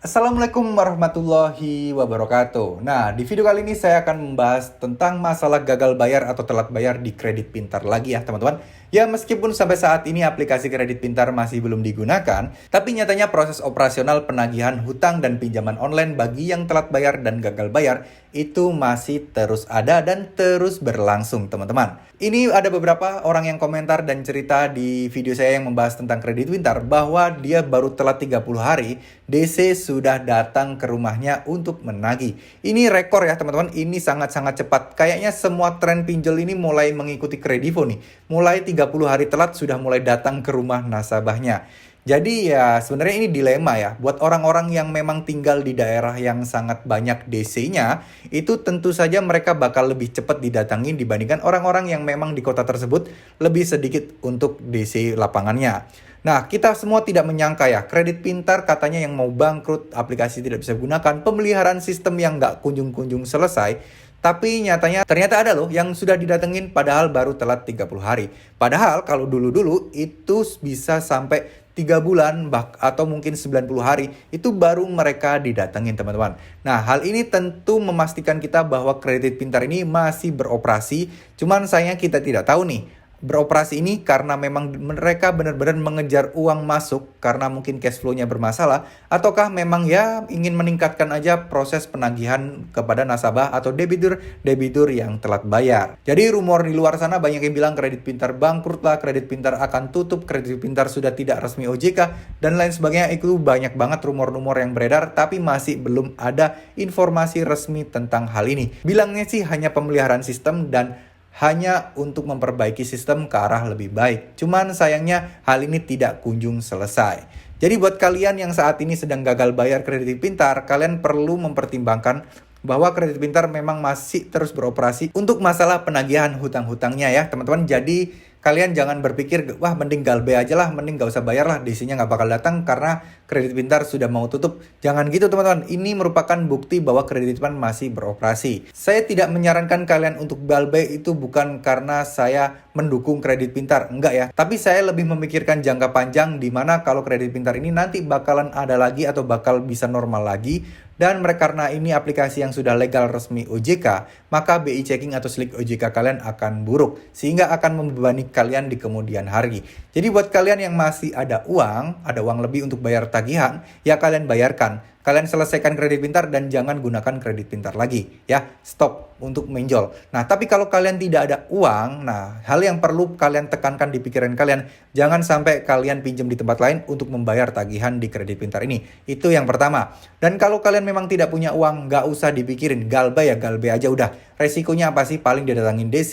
Assalamualaikum warahmatullahi wabarakatuh. Nah, di video kali ini saya akan membahas tentang masalah gagal bayar atau telat bayar di kredit pintar lagi ya teman-teman. Ya, meskipun sampai saat ini aplikasi kredit pintar masih belum digunakan, tapi nyatanya proses operasional penagihan hutang dan pinjaman online bagi yang telat bayar dan gagal bayar itu masih terus ada dan terus berlangsung teman-teman. Ini ada beberapa orang yang komentar dan cerita di video saya yang membahas tentang kredit pintar bahwa dia baru telat 30 hari, DC sudah datang ke rumahnya untuk menagih. Ini rekor ya teman-teman, ini sangat-sangat cepat. Kayaknya semua tren pinjol ini mulai mengikuti Kredivo nih. Mulai 30 hari telat sudah mulai datang ke rumah nasabahnya. Jadi ya sebenarnya ini dilema ya. Buat orang-orang yang memang tinggal di daerah yang sangat banyak DC-nya, itu tentu saja mereka bakal lebih cepat didatangin dibandingkan orang-orang yang memang di kota tersebut lebih sedikit untuk DC lapangannya. Nah, kita semua tidak menyangka ya, kredit pintar katanya yang mau bangkrut, aplikasi tidak bisa digunakan, pemeliharaan sistem yang nggak kunjung-kunjung selesai. Tapi nyatanya ternyata ada loh yang sudah didatengin padahal baru telat 30 hari. Padahal kalau dulu-dulu itu bisa sampai 3 bulan atau mungkin 90 hari itu baru mereka didatengin teman-teman. Nah, hal ini tentu memastikan kita bahwa kredit pintar ini masih beroperasi. Cuman sayangnya kita tidak tahu nih, beroperasi ini karena memang mereka benar-benar mengejar uang masuk karena mungkin cash flow-nya bermasalah, ataukah memang ya ingin meningkatkan aja proses penagihan kepada nasabah atau debitur yang telat bayar. Jadi rumor di luar sana banyak yang bilang kredit pintar bangkrut lah, kredit pintar akan tutup, kredit pintar sudah tidak resmi OJK dan lain sebagainya. Itu banyak banget rumor-rumor yang beredar, tapi masih belum ada informasi resmi tentang hal ini. Bilangnya sih hanya pemeliharaan sistem dan hanya untuk memperbaiki sistem ke arah lebih baik. Cuman sayangnya hal ini tidak kunjung selesai. Jadi buat kalian yang saat ini sedang gagal bayar kredit pintar, kalian perlu mempertimbangkan bahwa kredit pintar memang masih terus beroperasi untuk masalah penagihan hutang-hutangnya ya teman-teman. Jadi kalian jangan berpikir, wah mending galbe aja lah, mending gak usah bayar lah, DC-nya gak bakal datang karena kredit pintar sudah mau tutup. Jangan gitu teman-teman, ini merupakan bukti bahwa kredit pintar masih beroperasi. Saya tidak menyarankan kalian untuk galbe, itu bukan karena saya mendukung kredit pintar, enggak ya. Tapi saya lebih memikirkan jangka panjang di mana kalau kredit pintar ini nanti bakalan ada lagi atau bakal bisa normal lagi. Dan karena ini aplikasi yang sudah legal resmi OJK, maka BI checking atau slik OJK kalian akan buruk, sehingga akan membebani kalian di kemudian hari. Jadi buat kalian yang masih ada uang lebih untuk bayar tagihan, ya kalian bayarkan. Kalian selesaikan kredit pintar dan jangan gunakan kredit pintar lagi. Ya, stop untuk menjol. Nah, tapi kalau kalian tidak ada uang, nah hal yang perlu kalian tekankan di pikiran kalian, jangan sampai kalian pinjam di tempat lain untuk membayar tagihan di kredit pintar ini. Itu yang pertama. Dan kalau kalian memang tidak punya uang, nggak usah dipikirin. Galbe ya galbe aja udah. Resikonya apa sih? Paling didatangin DC,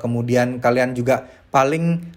kemudian kalian juga paling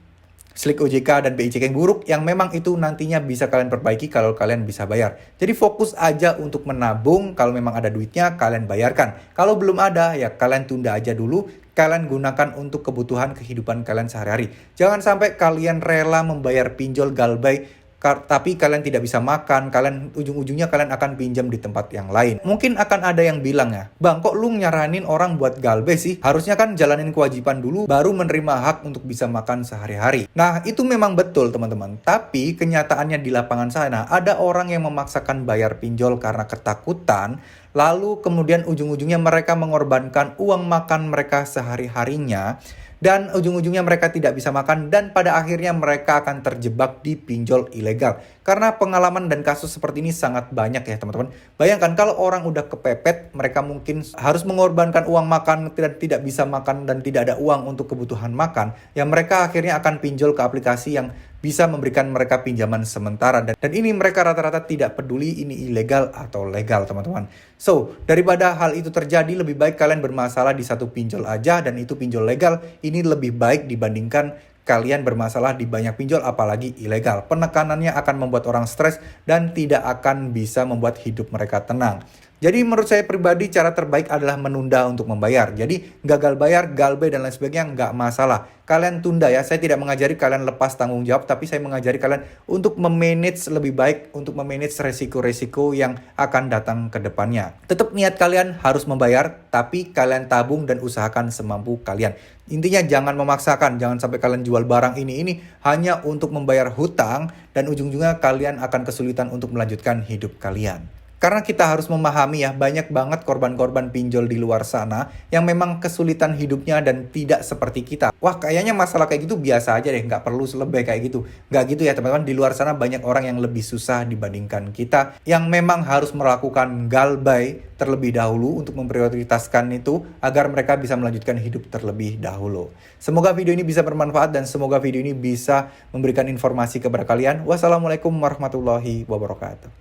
slik OJK dan BI checking buruk yang memang itu nantinya bisa kalian perbaiki kalau kalian bisa bayar. Jadi fokus aja untuk menabung, kalau memang ada duitnya kalian bayarkan. Kalau belum ada ya kalian tunda aja dulu, kalian gunakan untuk kebutuhan kehidupan kalian sehari-hari. Jangan sampai kalian rela membayar pinjol galbay tapi kalian tidak bisa makan, kalian ujung-ujungnya kalian akan pinjam di tempat yang lain. Mungkin akan ada yang bilang ya, bang kok lu nyaranin orang buat galbe sih? Harusnya kan jalanin kewajiban dulu, baru menerima hak untuk bisa makan sehari-hari. Nah itu memang betul teman-teman, tapi kenyataannya di lapangan sana, ada orang yang memaksakan bayar pinjol karena ketakutan, lalu kemudian ujung-ujungnya mereka mengorbankan uang makan mereka sehari-harinya, dan ujung-ujungnya mereka tidak bisa makan dan pada akhirnya mereka akan terjebak di pinjol ilegal. Karena pengalaman dan kasus seperti ini sangat banyak ya teman-teman. Bayangkan kalau orang udah kepepet, mereka mungkin harus mengorbankan uang makan, tidak bisa makan dan tidak ada uang untuk kebutuhan makan, ya mereka akhirnya akan pinjol ke aplikasi yang bisa memberikan mereka pinjaman sementara. Dan ini mereka rata-rata tidak peduli ini ilegal atau legal teman-teman. So, daripada hal itu terjadi, lebih baik kalian bermasalah di satu pinjol aja dan itu pinjol legal. Ini lebih baik dibandingkan kalian bermasalah di banyak pinjol apalagi ilegal. Penekanannya akan membuat orang stres dan tidak akan bisa membuat hidup mereka tenang. Jadi menurut saya pribadi cara terbaik adalah menunda untuk membayar. Jadi gagal bayar, galbe dan lain sebagainya nggak masalah. Kalian tunda ya, saya tidak mengajari kalian lepas tanggung jawab, tapi saya mengajari kalian untuk memanage lebih baik, untuk memanage resiko-resiko yang akan datang ke depannya. Tetap niat kalian harus membayar, tapi kalian tabung dan usahakan semampu kalian. Intinya jangan memaksakan, jangan sampai kalian jual barang ini hanya untuk membayar hutang dan ujung-ujungnya kalian akan kesulitan untuk melanjutkan hidup kalian. Karena kita harus memahami ya, banyak banget korban-korban pinjol di luar sana yang memang kesulitan hidupnya dan tidak seperti kita. Wah, kayaknya masalah kayak gitu biasa aja deh, nggak perlu lebih kayak gitu. Nggak gitu ya teman-teman, di luar sana banyak orang yang lebih susah dibandingkan kita, yang memang harus melakukan galbay terlebih dahulu untuk memprioritaskan itu agar mereka bisa melanjutkan hidup terlebih dahulu. Semoga video ini bisa bermanfaat dan semoga video ini bisa memberikan informasi kepada kalian. Wassalamualaikum warahmatullahi wabarakatuh.